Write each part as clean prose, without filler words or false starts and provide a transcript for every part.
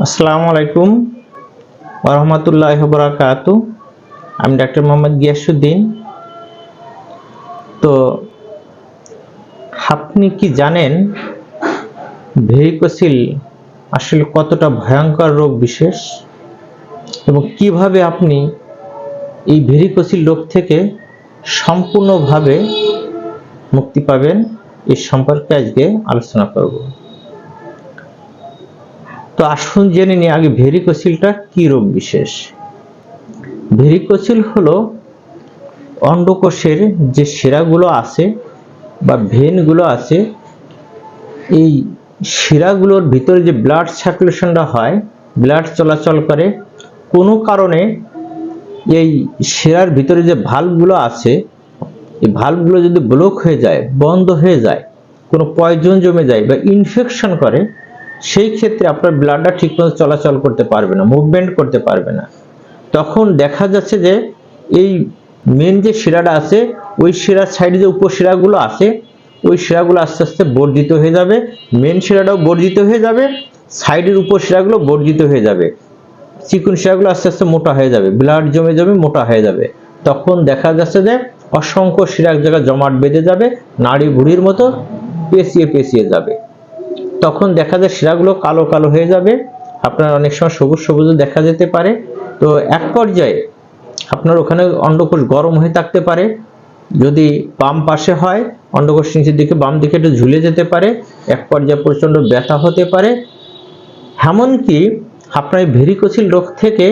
আসসালামু আলাইকুম ওয়া রাহমাতুল্লাহি ওয়া বারাকাতুহু। আমি ডাক্তার মোহাম্মদ গিয়াসউদ্দিন। তো আপনি কি জানেন ভেরিকোসিল আসলে কতটা ভয়ঙ্কর রোগ বিশেষ এবং কিভাবে আপনি এই ভেরিকোসিল রোগ থেকে সম্পূর্ণভাবে মুক্তি পাবেন এই সম্পর্কে আজকে আলোচনা করব। তো আসুন জেনে নিই আগে ভেরিকোসিলটা কি রোগ বিশেষ। ভেরিকোসিল হলো অন্ডকোষের যে শিরাগুলো আছে বা ভেনগুলো আছে, এই শিরাগুলোর ভিতরে যে ব্লাড সার্কুলেশনটা হয়, ব্লাড চলাচল করে, কোনো কারণে এই শিরার ভিতরে যে ভালভগুলো আছে, এই ভালভগুলো যদি ব্লক হয়ে যায়, বন্ধ হয়ে যায়, কোনো পয়জন জমে যায় বা ইনফেকশন করে, সেই ক্ষেত্রে আপনার ব্লাডটা ঠিকমতো চলাচল করতে পারবে না, মুভমেন্ট করতে পারবে না। তখন দেখা যাচ্ছে যে এই মেন যে শিরাটা আছে, ওই শিরার সাইডে যে উপশিরাগুলো আছে, ওই শিরাগুলো আস্তে আস্তে বর্ধিত হয়ে যাবে, মেন শিরাটাও বর্ধিত হয়ে যাবে, সাইডের উপশিরাগুলো বর্ধিত হয়ে যাবে, চিকন শিরাগুলো আস্তে আস্তে মোটা হয়ে যাবে, ব্লাড জমে জমে মোটা হয়ে যাবে। তখন দেখা যাচ্ছে যে অসংখ্য শিরা এক জায়গায় জমাট বেঁধে যাবে, নাড়ি ভুঁড়ির মতো পেঁচিয়ে পেঁচিয়ে যাবে। তখন দেখা যায় শিরাগুলো কালো কালো হয়ে যাবে, আপনার অনেক সময় সবুজ সবুজ দেখা যেতে পারে। তো এক পর্যায়ে আপনার ওখানে অন্ডকোষ গরম হয়ে থাকতে পারে, যদি বাম পাশে হয় অন্ডকোষ নিচের দিকে বাম দিকে একটু ঝুলে যেতে পারে, এক পর্যায়ে প্রচন্ড ব্যথা হতে পারে। এমনকি আপনার ভেরিকোসিল রোগ থেকে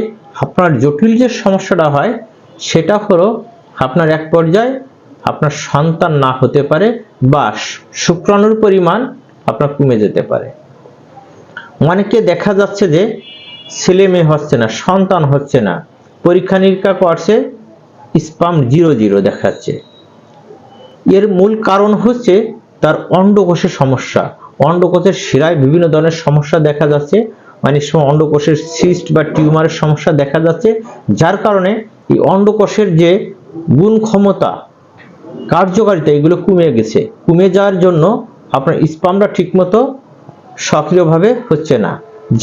আপনার জটিল যে সমস্যাটা হয় সেটা হলো আপনার এক পর্যায়ে আপনার সন্তান না হতে পারে বা শুক্রাণুর পরিমাণ আপনার কমে যেতে পারে। অনেকে দেখা যাচ্ছে যে ছেলে মেয়ে হচ্ছে না, সন্তান হচ্ছে না, পরীক্ষা নিরীক্ষা করছে, স্পাম 0 দেখাচ্ছে। এর মূল কারণ হচ্ছে তার অন্ডকোষের সমস্যা। অন্ডকোষের শিরায় বিভিন্ন ধরনের সমস্যা দেখা যাচ্ছে, অনেক সময় অন্ডকোষের সিস্ট বা টিউমারের সমস্যা দেখা যাচ্ছে, যার কারণে এই অন্ডকোষের যে গুণ ক্ষমতা, কার্যকারিতা এগুলো কমে গেছে। কমে যাওয়ার জন্য আপনার স্পামটা ঠিকমতো সক্রিয়ভাবে হচ্ছে না,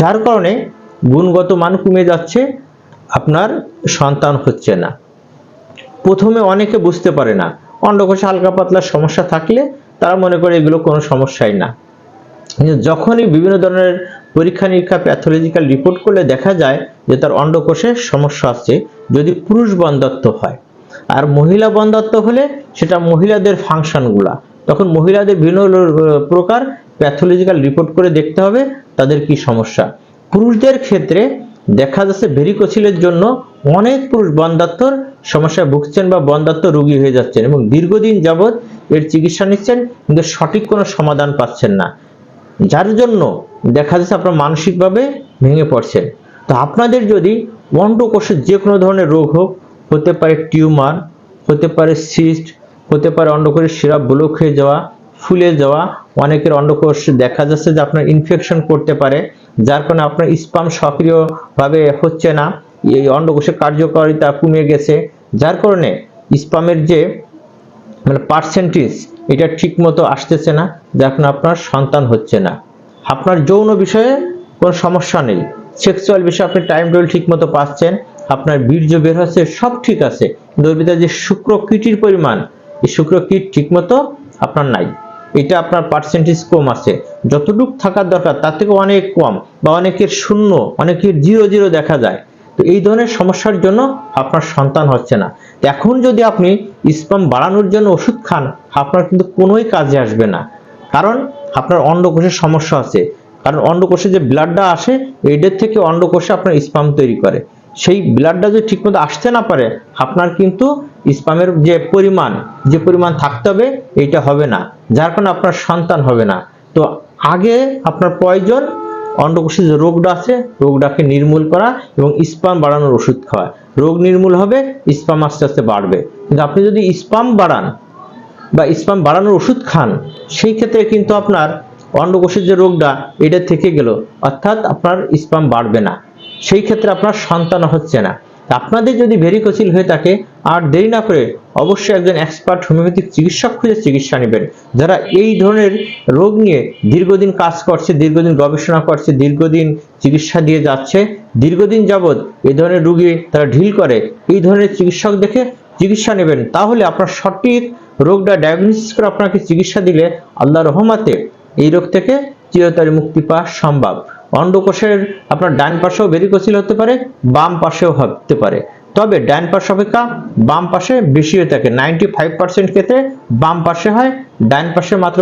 যার কারণে গুণগত মান কমে যাচ্ছে, আপনার সন্তান হচ্ছে না। প্রথমে অনেকে বুঝতে পারে না, অন্ডকোষে হালকা পাতলা সমস্যা থাকলে তারা মনে করে এগুলো কোনো সমস্যাই না। যখনই বিভিন্ন ধরনের পরীক্ষা নিরীক্ষা প্যাথোলজিক্যাল রিপোর্ট করলে দেখা যায় যে তার অন্ডকোষে সমস্যা আছে, যদি পুরুষ বন্ধ্যাত্ব হয়। আর মহিলা বন্ধ্যাত্ব হলে সেটা মহিলাদের ফাংশনগুলা, তখন মহিলাদের বিভিন্ন প্রকার প্যাথোলজিক্যাল রিপোর্ট করে দেখতে হবে তাদের কি সমস্যা। পুরুষদের ক্ষেত্রে দেখা যাচ্ছে ভেরিকোসিলের জন্য অনেক পুরুষ বন্ধ্যাত্বর সমস্যায় ভুগছেন বা বন্ধ্যাত্ব রোগী হয়ে যাচ্ছেন এবং দীর্ঘদিন যাবৎ এর চিকিৎসা নিচ্ছেন, কিন্তু সঠিক কোনো সমাধান পাচ্ছেন না, যার জন্য দেখা যাচ্ছে আপনার মানসিকভাবে ভেঙে পড়ছেন। তো আপনাদের যদি অন্ডকোষের যে কোনো ধরনের রোগ হোক, হতে পারে টিউমার, হতে পারে সিস্ট, হতে পারে অন্ডকোষের শিরা ব্লক হয়ে যাওয়া, ফুলে যাওয়া, অনেকের অন্ডকোষ দেখা যাচ্ছে যে আপনার ইনফেকশন করতে পারে, যার কারণে আপনার স্পাম সক্রিয়ভাবে হচ্ছে না, এই অন্ডকোষের কার্যকারিতা কমে গেছে, যার কারণে স্পামের যে পার্সেন্টেজ এটা ঠিক মতো আসতেছে না, যার কারণে আপনার সন্তান হচ্ছে না। আপনার যৌন বিষয়ে কোনো সমস্যা নেই, সেক্সুয়াল বিষয়ে আপনি টাইম টেবিল ঠিক মতো পাচ্ছেন, আপনার বীর্য বের হচ্ছে, সব ঠিক আছে, কিন্তু ওর ভিতরে যে শুক্রকীটির পরিমাণ, এই শুক্রকীট ঠিক মতো আপনার নাই, এটা আপনার পার্সেন্টেজ কম আছে, যতটুকু থাকার দরকার তার থেকে অনেক কম, বা অনেকের 0, অনেকের 0 দেখা যায়। তো এই ধরনের সমস্যার জন্য আপনার সন্তান হচ্ছে না। এখন যদি আপনি স্পাম বাড়ানোর জন্য ওষুধ খান, আপনার কিন্তু কোনোই কাজে আসবে না, কারণ আপনার অন্ডকোষের সমস্যা আছে। কারণ অন্ডকোষে যে ব্লাডটা আসে, এইটার থেকে অন্ডকোষে আপনার স্পাম তৈরি করে, সেই ব্লাডটা যদি ঠিকমতো আসতে না পারে, আপনার কিন্তু স্পামের যে পরিমাণ থাকতে হবে এইটা হবে না, যার কারণে আপনার সন্তান হবে না। তো আগে আপনার প্রয়োজন অন্ডকোষে যে রোগটা আছে, রোগটাকে নির্মূল করা এবং স্পাম বাড়ানোর ওষুধ খাওয়া। রোগ নির্মূল হবে, স্পাম আস্তে আস্তে বাড়বে। কিন্তু আপনি যদি স্পাম বাড়ান বা স্পাম বাড়ানোর ওষুধ খান, সেই ক্ষেত্রে কিন্তু আপনার অন্ডকোষের যে রোগটা এটা থেকে গেল, অর্থাৎ আপনার স্পাম বাড়বে না, সেই ক্ষেত্রে আপনার সন্তান হচ্ছে না। আপনাদের যদি ভেরিকোসিল হয়ে থাকে আর দেরি না করে অবশ্যই একজন এক্সপার্ট হোমিওপ্যাথিক চিকিৎসক খুঁজে চিকিৎসা নেবেন, যারা এই ধরনের রোগ নিয়ে দীর্ঘদিন কাজ করছে, দীর্ঘদিন গবেষণা করছে, দীর্ঘদিন চিকিৎসা দিয়ে যাচ্ছে, দীর্ঘদিন যাবৎ এই ধরনের রোগী তারা ঢিল করে। এই ধরনের চিকিৎসক দেখে চিকিৎসা নেবেন, তাহলে আপনার সঠিক রোগটা ডায়াগনোসিস করে আপনাকে চিকিৎসা দিলে আল্লাহর রহমতে এই রোগ থেকে চিরতরে মুক্তি পাওয়া সম্ভব। অন্ডকোষের আপনার ডান পাশেও ভেরিকোসিল হতে পারে, বাম পাশেও হতে পারে, তবে ডান পাশ অপেক্ষা বাম পাশে বেশি হয়ে থাকে। 95% ক্ষেত্রে বাম পাশে হয়, ডান পাশে মাত্র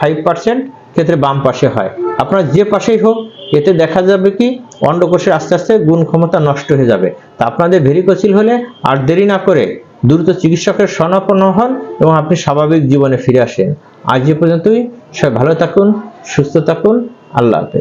5% ক্ষেত্রে বাম পাশে হয়। আপনার যে পাশেই হোক, এতে দেখা যাবে কি অন্ডকোষের আস্তে আস্তে গুণ ক্ষমতা নষ্ট হয়ে যাবে। তা আপনাদের ভেরিকোসিল হলে আর দেরি না করে দ্রুত চিকিৎসকের শরণাপন্ন হন এবং আপনি স্বাভাবিক জীবনে ফিরে আসেন। আজ এ পর্যন্তই। সবাই ভালো থাকুন, সুস্থ থাকুন। আল্লাহ হাফেজ।